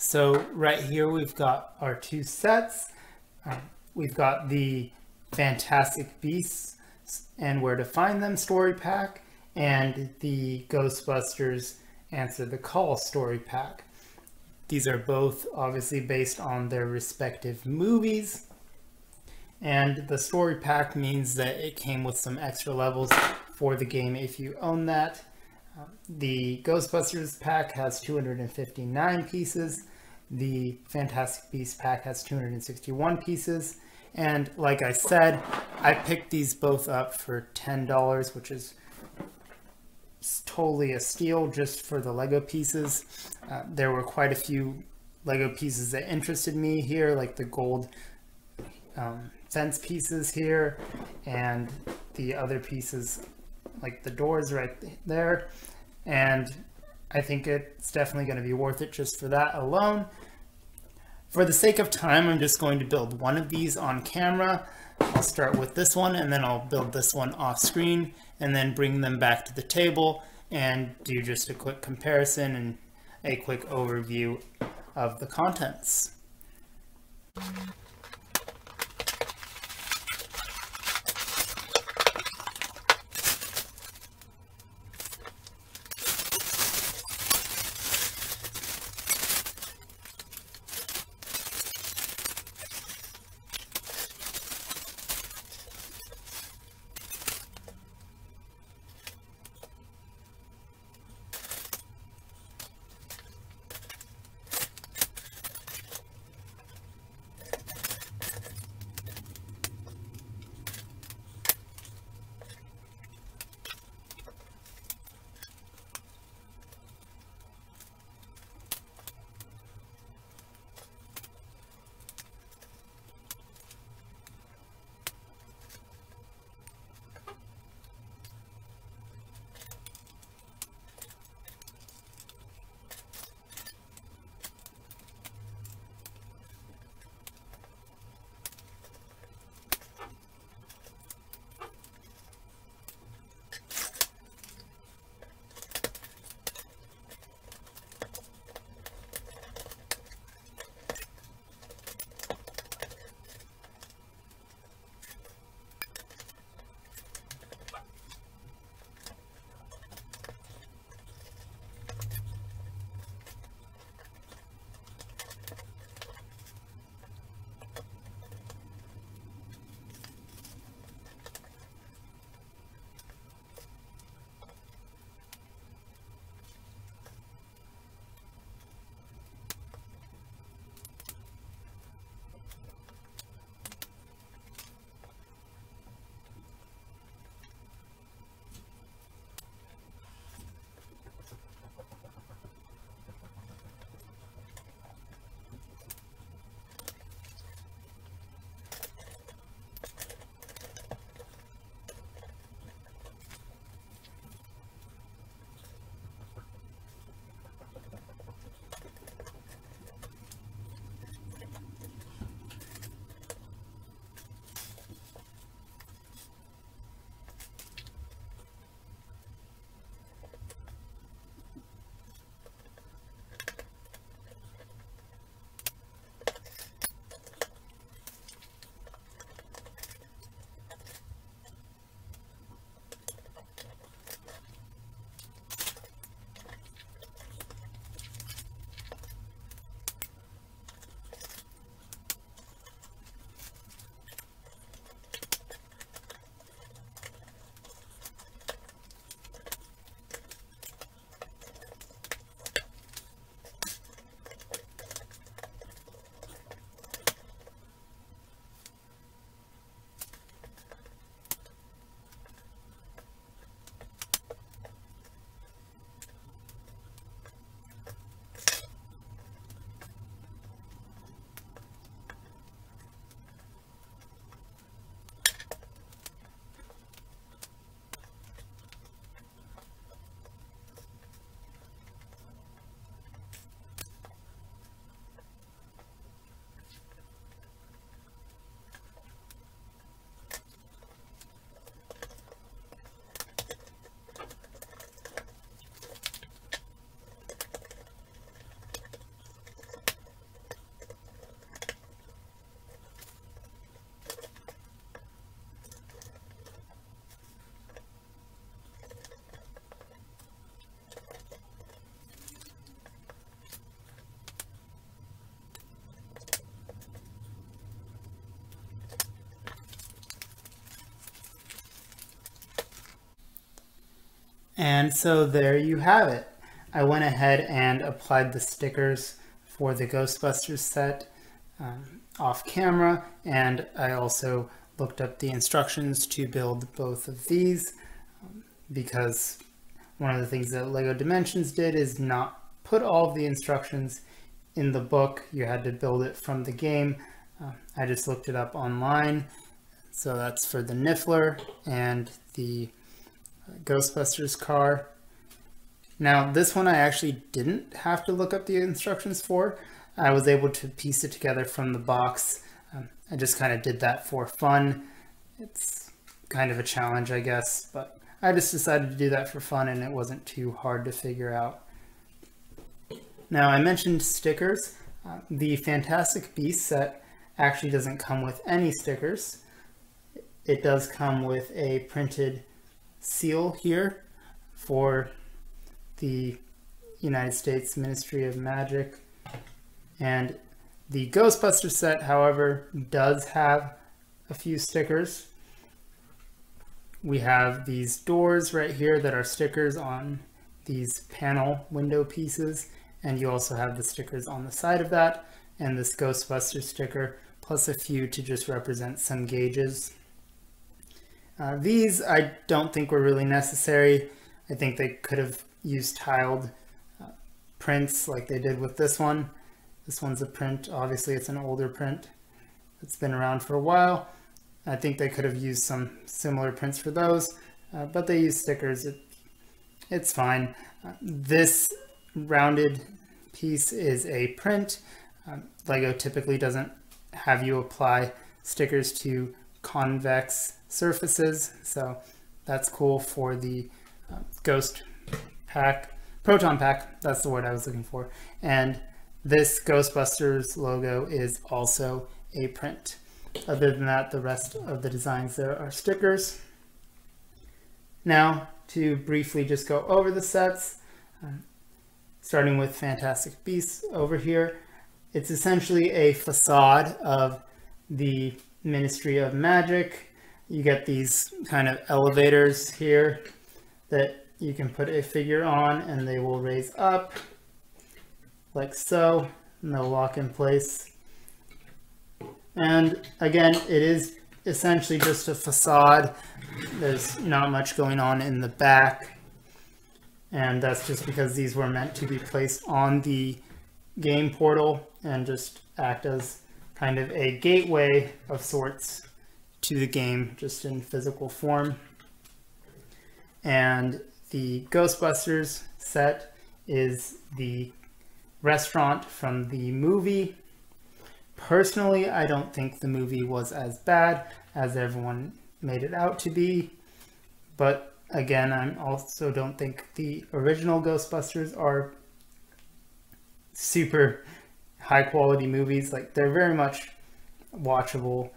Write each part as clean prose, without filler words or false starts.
So right here we've got our two sets. We've got the Fantastic Beasts and Where to Find Them story pack and the Ghostbusters Answer the Call story pack. These are both obviously based on their respective movies. And the story pack means that it came with some extra levels for the game if you own that. The Ghostbusters pack has 259 pieces. The Fantastic Beasts pack has 261 pieces. And like I said, I picked these both up for $10, which is totally a steal just for the Lego pieces. There were quite a few Lego pieces that interested me here, like the gold fence pieces here and the other pieces like the doors right there. And I think it's definitely going to be worth it just for that alone. For the sake of time, I'm just going to build one of these on camera. I'll start with this one and then I'll build this one off screen and then bring them back to the table and do just a quick comparison and a quick overview of the contents. And so there you have it. I went ahead and applied the stickers for the Ghostbusters set off camera, and I also looked up the instructions to build both of these because one of the things that LEGO Dimensions did is not put all of the instructions in the book. You had to build it from the game. I just looked it up online. So that's for the Niffler and the Ghostbusters car. Now this one I actually didn't have to look up the instructions for. I was able to piece it together from the box. I just kind of did that for fun. It's kind of a challenge, I guess, but I just decided to do that for fun and it wasn't too hard to figure out. Now I mentioned stickers. The Fantastic Beasts set actually doesn't come with any stickers. It does come with a printed seal here for the United States Ministry of Magic. And the Ghostbusters set, however, does have a few stickers. We have these doors right here that are stickers on these panel window pieces, and you also have the stickers on the side of that, and this Ghostbusters sticker, plus a few to just represent some gauges. These I don't think were really necessary. I think they could have used tiled prints like they did with this one. This one's a print, obviously it's an older print. It's been around for a while. I think they could have used some similar prints for those, but they use stickers. It's fine. This rounded piece is a print. LEGO typically doesn't have you apply stickers to convex surfaces, so that's cool for the Ghost pack, Proton pack, that's the word I was looking for. And this Ghostbusters logo is also a print. Other than that, the rest of the designs there are stickers. Now, to briefly just go over the sets, starting with Fantastic Beasts over here, it's essentially a facade of the Ministry of Magic. You get these kind of elevators here that you can put a figure on and they will raise up like so, and they'll lock in place. And again, it is essentially just a facade. There's not much going on in the back, and that's just because these were meant to be placed on the game portal and just act as kind of a gateway of sorts to the game, just in physical form. And the Ghostbusters set is the restaurant from the movie. Personally, I don't think the movie was as bad as everyone made it out to be, but again, I also don't think the original Ghostbusters are super high quality movies. Like, they're very much watchable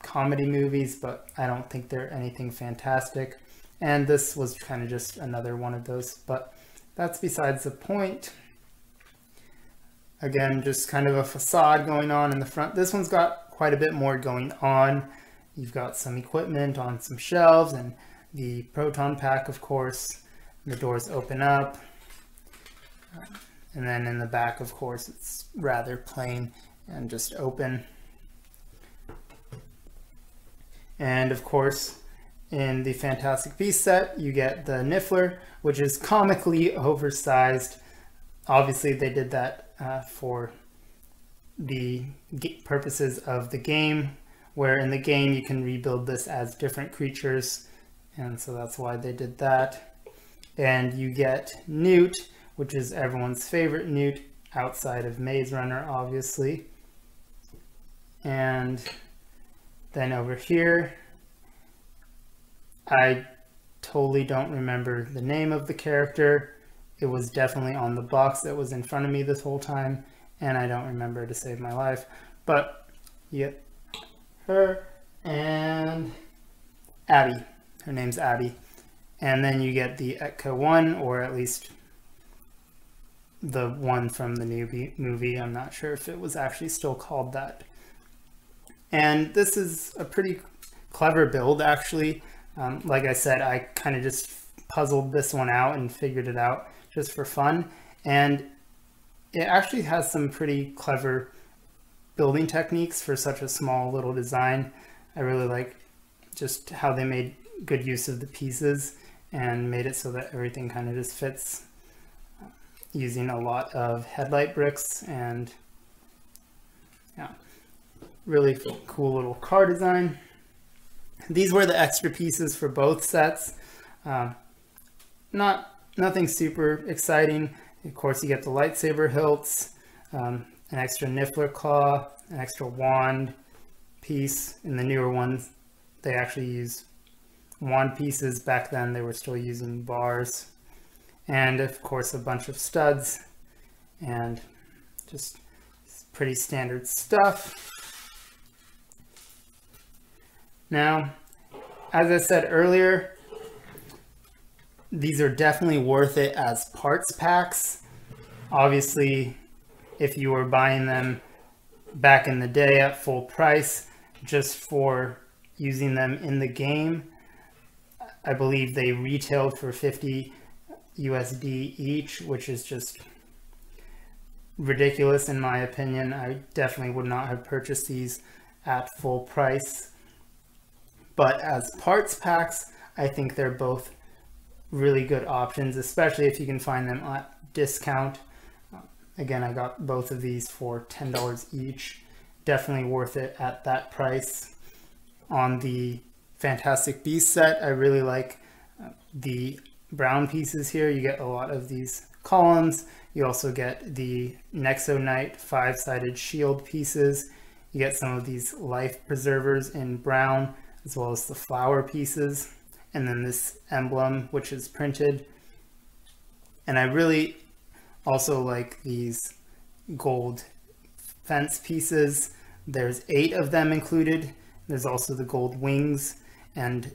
comedy movies, but I don't think they're anything fantastic. And this was kind of just another one of those, but that's besides the point. Again, just kind of a facade going on in the front. This one's got quite a bit more going on. You've got some equipment on some shelves and the Proton pack, of course. The doors open up. And then in the back, of course, it's rather plain and just open. And of course, in the Fantastic Beasts set, you get the Niffler, which is comically oversized. Obviously, they did that for the purposes of the game, where in the game you can rebuild this as different creatures, and so that's why they did that. And you get Newt, which is everyone's favorite Newt outside of Maze Runner, obviously. And then over here, I totally don't remember the name of the character. It was definitely on the box that was in front of me this whole time, and I don't remember to save my life. But you get her and Abby. Her name's Abby. And then you get the Echo one, or at least the one from the new movie. I'm not sure if it was actually still called that. And this is a pretty clever build, actually. Like I said, I kind of just puzzled this one out and figured it out just for fun. And it actually has some pretty clever building techniques for such a small little design. I really like just how they made good use of the pieces and made it so that everything kind of just fits, using a lot of headlight bricks. And yeah, really cool little car design. These were the extra pieces for both sets. Nothing super exciting. Of course, you get the lightsaber hilts, an extra Niffler claw, an extra wand piece. In the newer ones, they actually use wand pieces. Back then, they were still using bars. And of course, a bunch of studs and just pretty standard stuff. Now, as I said earlier, these are definitely worth it as parts packs. Obviously, if you were buying them back in the day at full price just for using them in the game, I believe they retailed for 50 USD each, which is just ridiculous in my opinion. I definitely would not have purchased these at full price. But as parts packs, I think they're both really good options, especially if you can find them at discount. Again, I got both of these for $10 each. Definitely worth it at that price. On the Fantastic Beasts set, I really like the brown pieces here. You get a lot of these columns. You also get the Nexo Knight 5-sided shield pieces. You get some of these life preservers in brown, as well as the flower pieces, and then this emblem, which is printed. And I really also like these gold fence pieces. There's 8 of them included. There's also the gold wings, and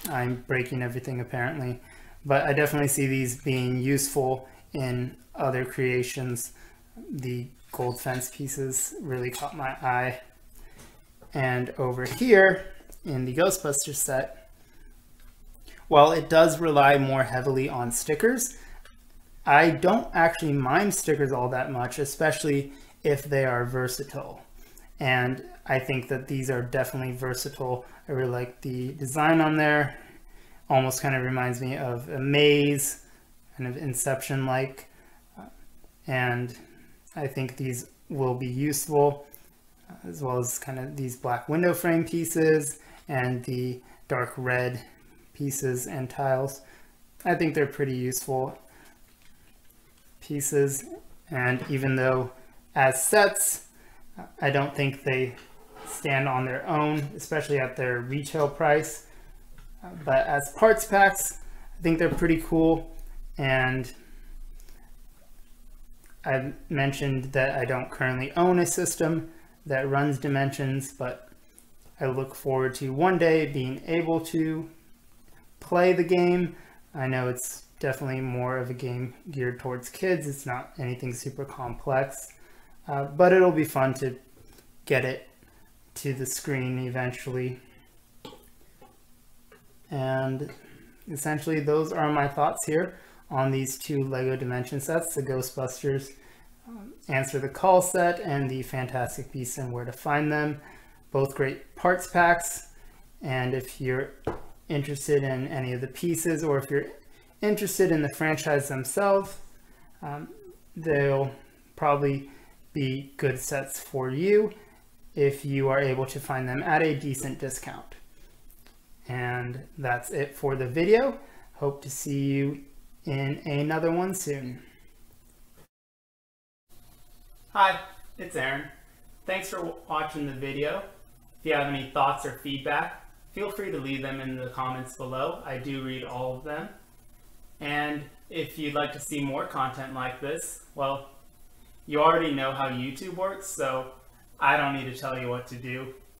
I'm breaking everything apparently, but I definitely see these being useful in other creations. The gold fence pieces really caught my eye. And over here in the Ghostbusters set, while it does rely more heavily on stickers, I don't actually mind stickers all that much, especially if they are versatile. And I think that these are definitely versatile. I really like the design on there. Almost kind of reminds me of a maze, kind of Inception-like. And I think these will be useful, as well as kind of these black window frame pieces and the dark red pieces and tiles. I think they're pretty useful pieces, and even though as sets, I don't think they stand on their own, especially at their retail price. But as parts packs, I think they're pretty cool. And I mentioned that I don't currently own a system that runs Dimensions, but I look forward to one day being able to play the game. I know it's definitely more of a game geared towards kids. It's not anything super complex, but it'll be fun to get it to the screen eventually. And essentially those are my thoughts here on these 2 LEGO Dimension sets, the Ghostbusters Answer the Call set and the Fantastic Beasts and Where to Find Them. Both great parts packs, and if you're interested in any of the pieces, or if you're interested in the franchise themselves, they'll probably be good sets for you if you are able to find them at a decent discount. And that's it for the video. Hope to see you in another one soon. Hi, it's Aaron. Thanks for watching the video. If you have any thoughts or feedback, feel free to leave them in the comments below. I do read all of them. And if you'd like to see more content like this, well, you already know how YouTube works, so I don't need to tell you what to do.